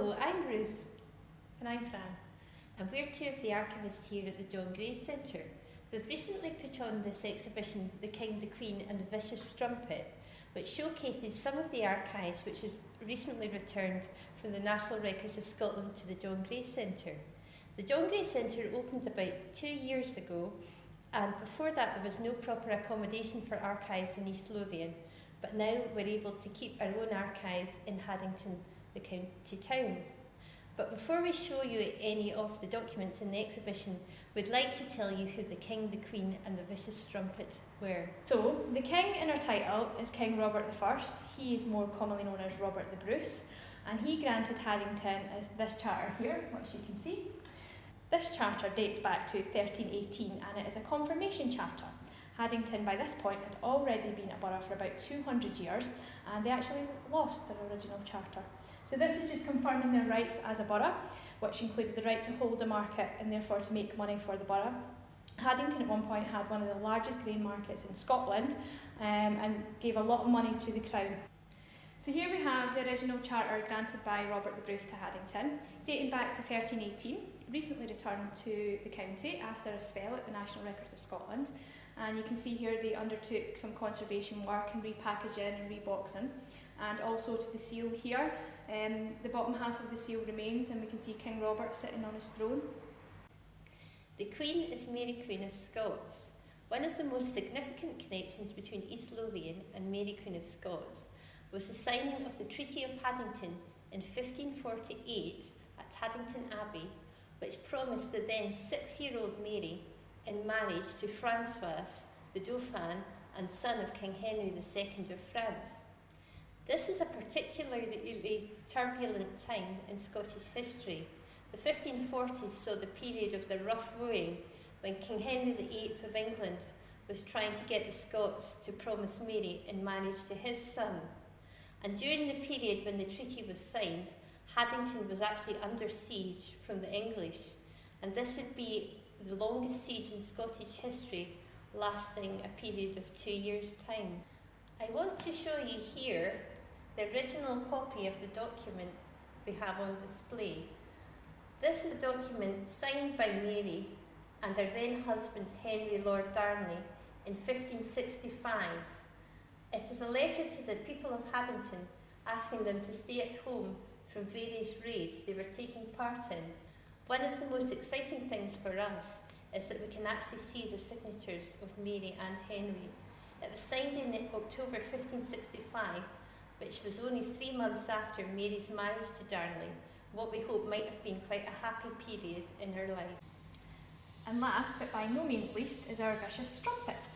Hello, I'm Ruth. And I'm Fran. And we're two of the archivists here at the John Gray Centre. We've recently put on this exhibition, The King, the Queen and the Vicious Strumpet, which showcases some of the archives which have recently returned from the National Records of Scotland to the John Gray Centre. The John Gray Centre opened about 2 years ago, and before that there was no proper accommodation for archives in East Lothian, but now we're able to keep our own archives in Haddington, the county town. But before we show you any of the documents in the exhibition, we'd like to tell you who the King, the Queen and the Vicious Strumpet were. So, the King in our title is King Robert I. He is more commonly known as Robert the Bruce, and he granted Haddington as this charter here, which you can see. This charter dates back to 1318 and it is a confirmation charter. Haddington by this point had already been a borough for about 200 years and they actually lost their original charter. So this is just confirming their rights as a borough, which included the right to hold a market and therefore to make money for the borough. Haddington at one point had one of the largest grain markets in Scotland and gave a lot of money to the Crown. So here we have the original charter granted by Robert the Bruce to Haddington, dating back to 1318, recently returned to the county after a spell at the National Records of Scotland. And you can see here they undertook some conservation work and repackaging and reboxing. And also to the seal here, the bottom half of the seal remains and we can see King Robert sitting on his throne. The Queen is Mary Queen of Scots. One of the most significant connections between East Lothian and Mary Queen of Scots was the signing of the Treaty of Haddington in 1548 at Haddington Abbey, which promised the then 6-year-old Mary in marriage to Francois, the Dauphin and son of King Henry II of France. This was a particularly turbulent time in Scottish history. The 1540s saw the period of the rough wooing when King Henry VIII of England was trying to get the Scots to promise Mary in marriage to his son. And during the period when the treaty was signed, Haddington was actually under siege from the English, and this would be the longest siege in Scottish history, lasting a period of 2 years' time. I want to show you here the original copy of the document we have on display. This is a document signed by Mary and her then husband Henry Lord Darnley in 1565. It is a letter to the people of Haddington asking them to stay at home from various raids they were taking part in. One of the most exciting things for us is that we can actually see the signatures of Mary and Henry. It was signed in October 1565, which was only 3 months after Mary's marriage to Darnley, what we hope might have been quite a happy period in her life. And last, but by no means least, is our vicious strumpet.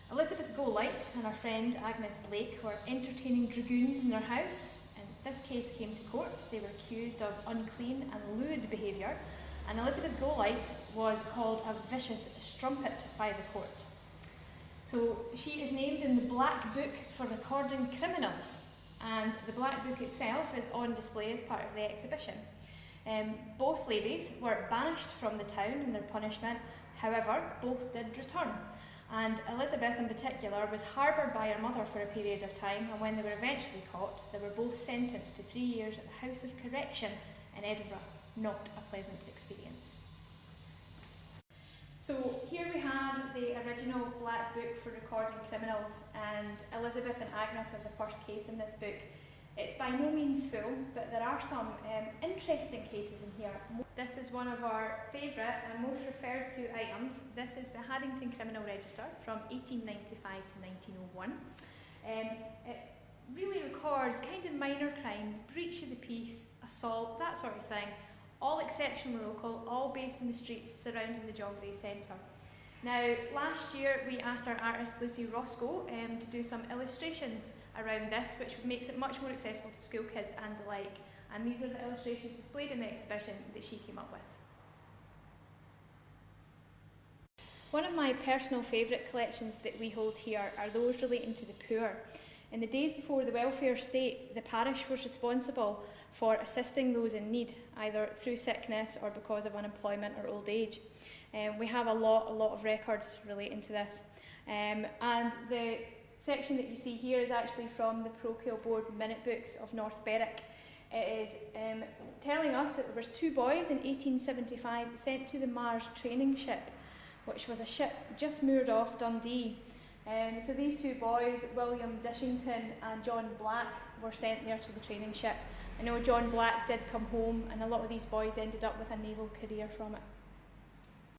Elizabeth Golightly and her friend Agnes Blake were entertaining dragoons in their house. And this case came to court. They were accused of unclean and lewd behaviour, and Elizabeth Golightly was called a vicious strumpet by the court. So she is named in the Black Book for Recording Criminals, and the Black Book itself is on display as part of the exhibition. Both ladies were banished from the town in their punishment, however, both did return. And Elizabeth in particular was harboured by her mother for a period of time, and when they were eventually caught, they were both sentenced to 3 years at the House of Correction in Edinburgh. Not a pleasant experience. So here we have the original Black Book for Recording Criminals, and Elizabeth and Agnes are the first case in this book. It's by no means full, but there are some interesting cases in here. This is one of our favourite and most referred to items. This is the Haddington Criminal Register from 1895 to 1901. It really records kind of minor crimes, breach of the peace, assault, that sort of thing, all exceptionally local, all based in the streets surrounding the John Gray Centre. Now, last year we asked our artist Lucy Roscoe to do some illustrations around this, which makes it much more accessible to school kids and the like. And these are the illustrations displayed in the exhibition that she came up with. One of my personal favourite collections that we hold here are those relating to the poor. In the days before the welfare state, the parish was responsible for assisting those in need, either through sickness or because of unemployment or old age. We have a lot of records relating to this. And the section that you see here is actually from the Parochial Board Minute Books of North Berwick. It is telling telling us that there was 2 boys in 1875 sent to the Mars training ship, which was a ship just moored off Dundee. So these 2 boys, William Dishington and John Black, were sent there to the training ship. I know John Black did come home, and a lot of these boys ended up with a naval career from it.